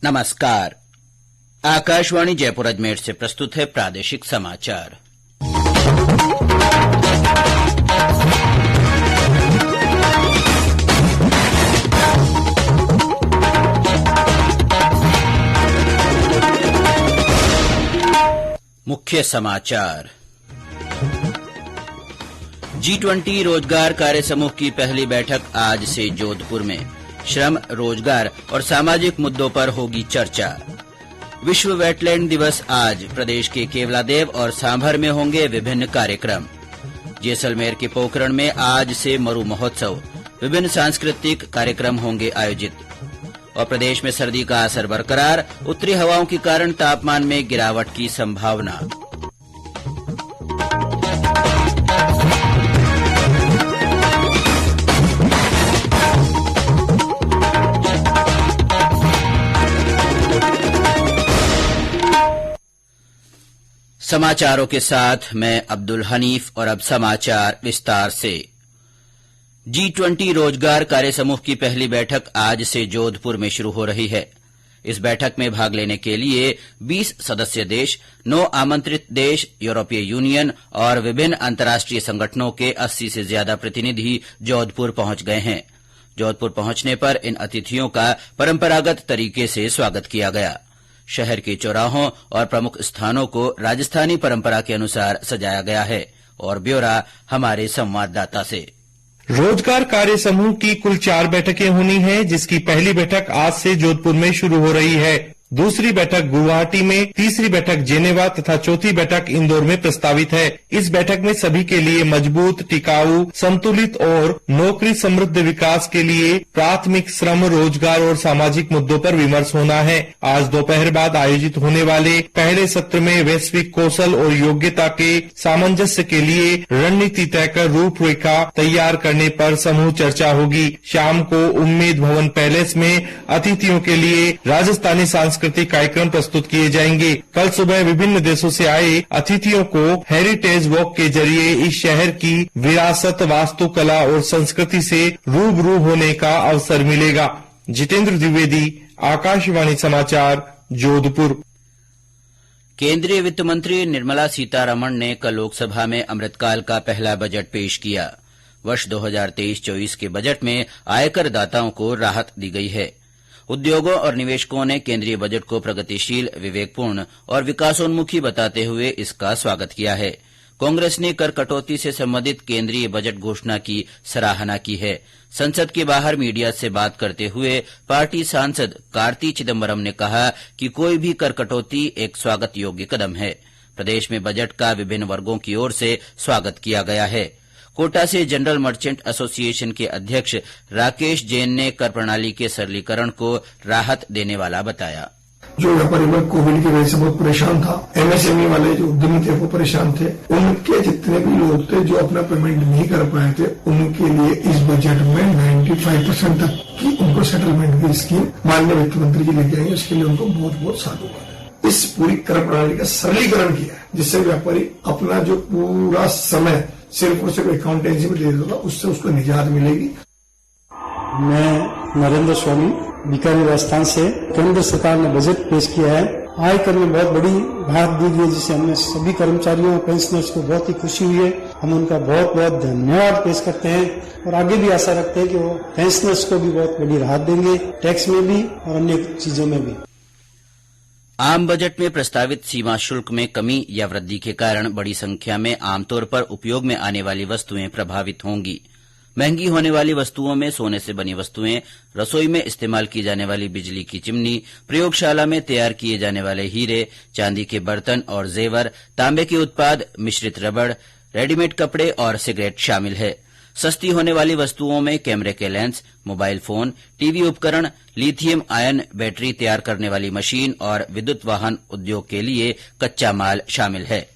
नमस्कार। आकाशवाणी जयपुर अजमेर से प्रस्तुत है प्रादेशिक समाचार। मुख्य समाचार। G20 रोजगार कार्य समूह की पहली बैठक आज से जोधपुर में। श्रम, रोजगार और सामाजिक मुद्दों पर होगी चर्चा। विश्व वेटलैंड दिवस आज। प्रदेश के केवलादेव और सांभर में होंगे विभिन्न कार्यक्रम। जैसलमेर के पोखरण में आज से मरु महोत्सव। विभिन्न सांस्कृतिक कार्यक्रम होंगे आयोजित। और प्रदेश में सर्दी का असर बरकरार। उत्तरी हवाओं के कारण तापमान में गिरावट की संभावना। समाचारों के साथ मैं अब्दुल हनीफ और अब समाचार विस्तार से। G20 रोजगार कार्य समूह की पहली बैठक आज से जोधपुर में शुरू हो रही है। इस बैठक में भाग लेने के लिए 20 सदस्य देश, 9 आमंत्रित देश, यूरोपीय यूनियन और विभिन्न अंतर्राष्ट्रीय संगठनों के 80 से ज्यादा प्रतिनिधि जोधपुर पहुंच गए हैं। जोधपुर पहुंचने पर इन अतिथियों का परंपरागत तरीके से स्वागत किया गया। शहर के चौराहों और प्रमुख स्थानों को राजस्थानी परंपरा के अनुसार सजाया गया है। और ब्यौरा हमारे संवाददाता से। रोजगार कार्य समूह की कुल 4 बैठकें होनी हैं, जिसकी पहली बैठक आज से जोधपुर में शुरू हो रही है। दूसरी बैठक गुवाहाटी में, तीसरी बैठक जेनेवा तथा चौथी बैठक इंदौर में प्रस्तावित है। इस बैठक में सभी के लिए मजबूत, टिकाऊ, संतुलित और नौकरी समृद्ध विकास के लिए प्राथमिक श्रम, रोजगार और सामाजिक मुद्दों पर विमर्श होना है। आज दोपहर बाद आयोजित होने वाले पहले सत्र में वैश्विक कौशल और योग्यता के सामंजस्य के लिए रणनीति तय कर रूपरेखा तैयार करने पर समूह चर्चा होगी। शाम को उम्मेद भवन पैलेस में अतिथियों के लिए राजस्थानी सांस्कृतिक कार्यक्रम प्रस्तुत किए जाएंगे। कल सुबह विभिन्न देशों से आए अतिथियों को हेरिटेज वॉक के जरिए इस शहर की विरासत, वास्तुकला और संस्कृति से रूबरू होने का अवसर मिलेगा। जितेंद्र द्विवेदी, आकाशवाणी समाचार, जोधपुर। केंद्रीय वित्त मंत्री निर्मला सीतारमण ने कल लोकसभा में अमृतकाल का पहला बजट पेश किया। वर्ष 2023-24 के बजट में आयकर दाताओं को राहत दी गई है। उद्योगों और निवेशकों ने केंद्रीय बजट को प्रगतिशील, विवेकपूर्ण और विकासोन्मुखी बताते हुए इसका स्वागत किया है। कांग्रेस ने कर कटौती से संबंधित केंद्रीय बजट घोषणा की सराहना की है। संसद के बाहर मीडिया से बात करते हुए पार्टी सांसद कार्ति चिदम्बरम ने कहा कि कोई भी कर कटौती एक स्वागत योग्य कदम है। प्रदेश में बजट का विभिन्न वर्गों की ओर से स्वागत किया गया है। कोटा से जनरल मर्चेंट एसोसिएशन के अध्यक्ष राकेश जैन ने कर प्रणाली के सरलीकरण को राहत देने वाला बताया। जो व्यापारी वर्ग कोविड की वजह से बहुत परेशान था, एमएसएमई वाले जो उद्यमी थे वो परेशान थे, उनके जितने भी लोग थे जो अपना पेमेंट नहीं कर पाए थे, उनके लिए इस बजट में 95% तक की उनको सेटलमेंट की स्कीम माननीय वित्त मंत्री जी लेके आई। उसके लिए उनको बहुत बहुत साधुवाद। इस पूरी कर प्रणाली का सरलीकरण किया है, जिससे व्यापारी अपना जो पूरा समय सिर्फ और सिर्फ अकाउंटेंसी में दे देता था, उससे उसको निजात मिलेगी। मैं नरेंद्र स्वामी बीकानेर राजस्थान से। केंद्र सरकार ने बजट पेश किया है। आयकर में बहुत बड़ी राहत दी गई है, जिससे हमें सभी कर्मचारियों, पेंशनर्स को बहुत ही खुशी हुई है। हम उनका बहुत बहुत धन्यवाद पेश करते हैं और आगे भी आशा रखते हैं कि वो पेंशनर्स को भी बहुत बड़ी राहत देंगे, टैक्स में भी और अन्य चीजों में भी। आम बजट में प्रस्तावित सीमा शुल्क में कमी या वृद्धि के कारण बड़ी संख्या में आमतौर पर उपयोग में आने वाली वस्तुएं प्रभावित होंगी। महंगी होने वाली वस्तुओं में सोने से बनी वस्तुएं, रसोई में इस्तेमाल की जाने वाली बिजली की चिमनी, प्रयोगशाला में तैयार किए जाने वाले हीरे, चांदी के बर्तन और जेवर, तांबे के उत्पाद, मिश्रित रबड़, रेडीमेड कपड़े और सिगरेट शामिल है। सस्ती होने वाली वस्तुओं में कैमरे के लेंस, मोबाइल फोन, टीवी उपकरण, लिथियम आयन बैटरी तैयार करने वाली मशीन और विद्युत वाहन उद्योग के लिए कच्चा माल शामिल है।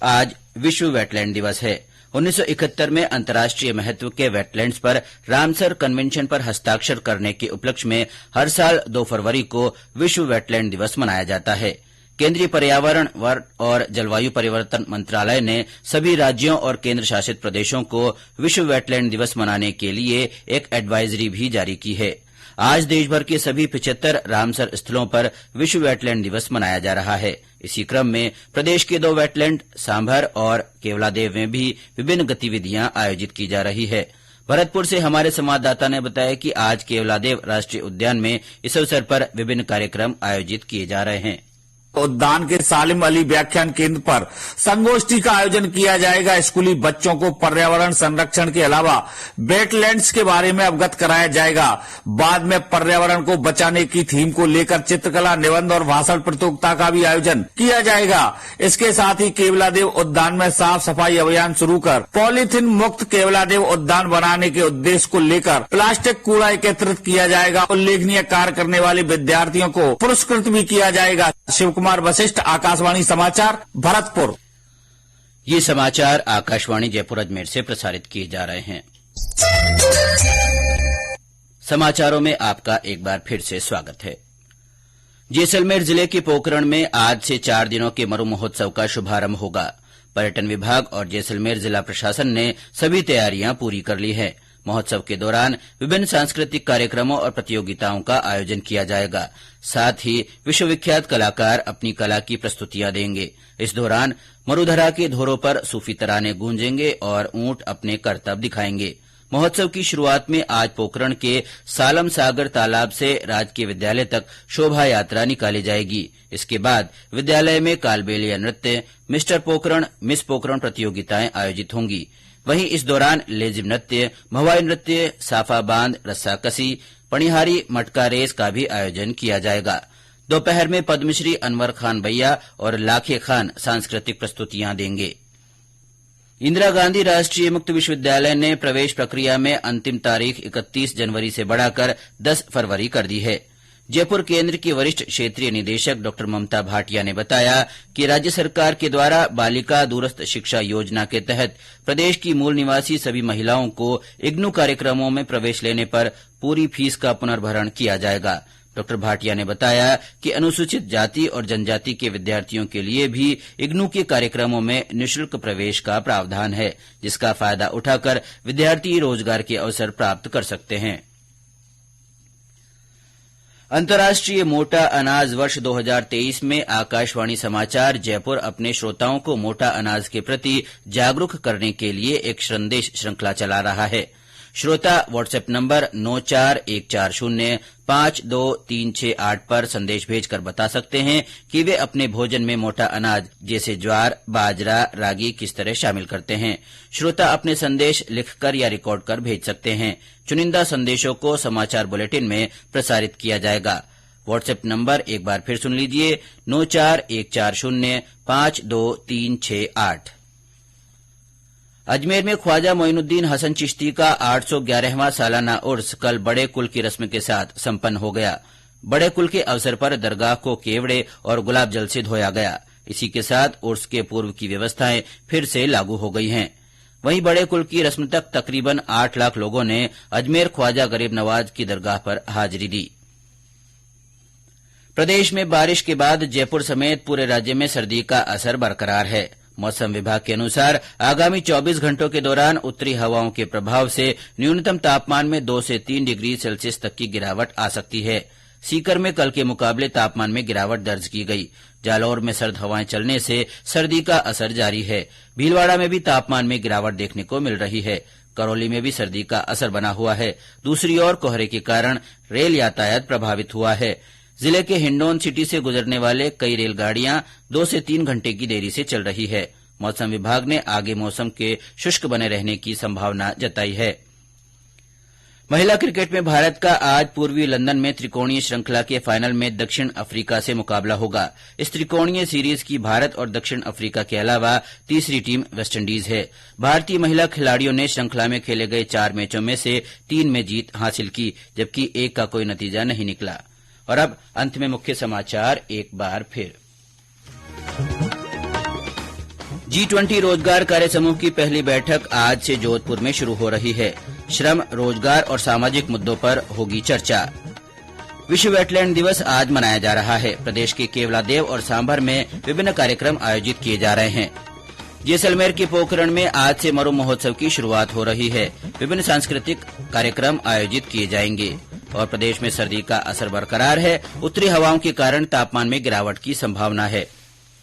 आज विश्व वेटलैंड दिवस है। 1971 में अंतर्राष्ट्रीय महत्व के वेटलैंड्स पर रामसर कन्वेंशन पर हस्ताक्षर करने के उपलक्ष्य में हर साल 2 फरवरी को विश्व वेटलैंड दिवस मनाया जाता है। केंद्रीय पर्यावरण, वन और जलवायु परिवर्तन मंत्रालय ने सभी राज्यों और केंद्र शासित प्रदेशों को विश्व वेटलैंड दिवस मनाने के लिए एक एडवाइजरी भी जारी की है। आज देशभर के सभी 75 रामसर स्थलों पर विश्व वेटलैंड दिवस मनाया जा रहा है। इसी क्रम में प्रदेश के 2 वेटलैंड सांभर और केवलादेव में भी विभिन्न गतिविधियां आयोजित की जा रही है। भरतपुर से हमारे संवाददाता ने बताया कि आज केवलादेव राष्ट्रीय उद्यान में इस अवसर पर विभिन्न कार्यक्रम आयोजित किए जा रहे हैं। उद्यान के सालिम अली व्याख्यान केंद्र पर संगोष्ठी का आयोजन किया जाएगा। स्कूली बच्चों को पर्यावरण संरक्षण के अलावा वेटलैंड्स के बारे में अवगत कराया जाएगा। बाद में पर्यावरण को बचाने की थीम को लेकर चित्रकला, निबंध और भाषण प्रतियोगिता का भी आयोजन किया जाएगा। इसके साथ ही केवलादेव उद्यान में साफ सफाई अभियान शुरू कर पॉलीथीन मुक्त केवलादेव उद्यान बनाने के उद्देश्य को लेकर प्लास्टिक कूड़ा एकत्रित किया जाएगा। उल्लेखनीय कार्य करने वाले विद्यार्थियों को पुरस्कृत भी किया जाएगा। शिव कुमार वशिष्ठ, आकाशवाणी समाचार, भरतपुर। ये समाचार आकाशवाणी जयपुर अजमेर से प्रसारित किए जा रहे हैं। समाचारों में आपका एक बार फिर से स्वागत है। जैसलमेर जिले के पोखरण में आज से 4 दिनों के मरु महोत्सव का शुभारंभ होगा। पर्यटन विभाग और जैसलमेर जिला प्रशासन ने सभी तैयारियां पूरी कर ली है। महोत्सव के दौरान विभिन्न सांस्कृतिक कार्यक्रमों और प्रतियोगिताओं का आयोजन किया जाएगा। साथ ही विश्वविख्यात कलाकार अपनी कला की प्रस्तुतियां देंगे। इस दौरान मरुधरा के धोरों पर सूफी तराने गूंजेंगे और ऊंट अपने करतब दिखाएंगे। महोत्सव की शुरुआत में आज पोखरण के सालम सागर तालाब से राजकीय विद्यालय तक शोभा यात्रा निकाली जाएगी। इसके बाद विद्यालय में कालबेलिया नृत्य, मिस्टर पोखरण, मिस पोखरण प्रतियोगिताएं आयोजित होंगी। वहीं इस दौरान लेजिम नृत्य, भवाई नृत्य, साफा बांध, रस्साकसी, पणिहारी, मटका रेस का भी आयोजन किया जाएगा। दोपहर में पद्मश्री अनवर खान भैया और लाखे खान सांस्कृतिक प्रस्तुतियां देंगे। इंदिरा गांधी राष्ट्रीय मुक्त विश्वविद्यालय ने प्रवेश प्रक्रिया में अंतिम तारीख 31 जनवरी से बढ़ाकर 10 फरवरी कर दी है। जयपुर केंद्र की वरिष्ठ क्षेत्रीय निदेशक डॉ ममता भाटिया ने बताया कि राज्य सरकार के द्वारा बालिका दूरस्थ शिक्षा योजना के तहत प्रदेश की मूल निवासी सभी महिलाओं को इग्नू कार्यक्रमों में प्रवेश लेने पर पूरी फीस का पुनर्भरण किया जाएगा। डॉ भाटिया ने बताया कि अनुसूचित जाति और जनजाति के विद्यार्थियों के लिए भी इग्नू के कार्यक्रमों में निःशुल्क प्रवेश का प्रावधान है, जिसका फायदा उठाकर विद्यार्थी रोजगार के अवसर प्राप्त कर सकते हैं। अंतर्राष्ट्रीय मोटा अनाज वर्ष 2023 में आकाशवाणी समाचार जयपुर अपने श्रोताओं को मोटा अनाज के प्रति जागरूक करने के लिए एक संदेश श्रृंखला चला रहा है। श्रोता व्हाट्सएप नंबर 9414052368 पर संदेश भेजकर बता सकते हैं कि वे अपने भोजन में मोटा अनाज जैसे ज्वार, बाजरा, रागी किस तरह शामिल करते हैं। श्रोता अपने संदेश लिखकर या रिकॉर्ड कर भेज सकते हैं। चुनिंदा संदेशों को समाचार बुलेटिन में प्रसारित किया जाएगा। व्हाट्सएप नंबर एक बार फिर सुन लीजिए, 9414052368। अजमेर में ख्वाजा मोइनुद्दीन हसन चिश्ती का 811वां सालाना उर्स कल बड़े कुल की रस्म के साथ संपन्न हो गया। बड़े कुल के अवसर पर दरगाह को केवड़े और गुलाब जल से धोया गया। इसी के साथ उर्स के पूर्व की व्यवस्थाएं फिर से लागू हो गई हैं। वहीं बड़े कुल की रस्म तक तकरीबन 8 लाख लोगों ने अजमेर ख्वाजा गरीब नवाज की दरगाह पर हाजिरी दी। प्रदेश में बारिश के बाद जयपुर समेत पूरे राज्य में सर्दी का असर बरकरार है। मौसम विभाग के अनुसार आगामी 24 घंटों के दौरान उत्तरी हवाओं के प्रभाव से न्यूनतम तापमान में 2 से 3 डिग्री सेल्सियस तक की गिरावट आ सकती है। सीकर में कल के मुकाबले तापमान में गिरावट दर्ज की गई। जालौर में सर्द हवाएं चलने से सर्दी का असर जारी है। भीलवाड़ा में भी तापमान में गिरावट देखने को मिल रही है। करौली में भी सर्दी का असर बना हुआ है। दूसरी ओर कोहरे के कारण रेल यातायात प्रभावित हुआ है। जिले के हिंडौन सिटी से गुजरने वाले कई रेलगाड़ियां 2 से 3 घंटे की देरी से चल रही है। मौसम विभाग ने आगे मौसम के शुष्क बने रहने की संभावना जताई है। महिला क्रिकेट में भारत का आज पूर्वी लंदन में त्रिकोणीय श्रृंखला के फाइनल में दक्षिण अफ्रीका से मुकाबला होगा। इस त्रिकोणीय सीरीज की भारत और दक्षिण अफ्रीका के अलावा तीसरी टीम वेस्टइंडीज है। भारतीय महिला खिलाड़ियों ने श्रृंखला में खेले गए 4 मैचों में से 3 में जीत हासिल की, जबकि 1 का कोई नतीजा नहीं निकला। और अब अंत में मुख्य समाचार एक बार फिर। G20 रोजगार कार्य समूह की पहली बैठक आज से जोधपुर में शुरू हो रही है। श्रम, रोजगार और सामाजिक मुद्दों पर होगी चर्चा। विश्व वेटलैंड दिवस आज मनाया जा रहा है। प्रदेश के केवलादेव और सांभर में विभिन्न कार्यक्रम आयोजित किए जा रहे हैं। जैसलमेर के पोखरण में आज से मरु महोत्सव की शुरुआत हो रही है। विभिन्न सांस्कृतिक कार्यक्रम आयोजित किए जाएंगे। और प्रदेश में सर्दी का असर बरकरार है। उत्तरी हवाओं के कारण तापमान में गिरावट की संभावना है।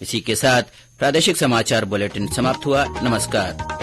इसी के साथ प्रादेशिक समाचार बुलेटिन समाप्त हुआ। नमस्कार।